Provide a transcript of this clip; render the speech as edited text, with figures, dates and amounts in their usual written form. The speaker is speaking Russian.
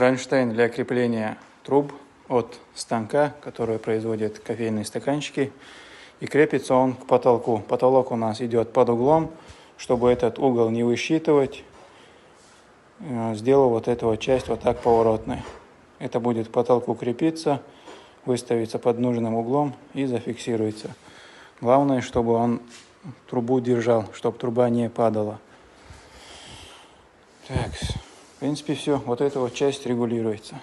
кронштейн для крепления труб от станка, который производит кофейные стаканчики. И крепится он к потолку. Потолок у нас идет под углом. Чтобы этот угол не высчитывать, сделал вот эту вот часть вот так поворотной. Это будет к потолку крепиться, выставится под нужным углом и зафиксируется. Главное, чтобы он трубу держал, чтобы труба не падала. Так, в принципе, все. Вот эта вот часть регулируется.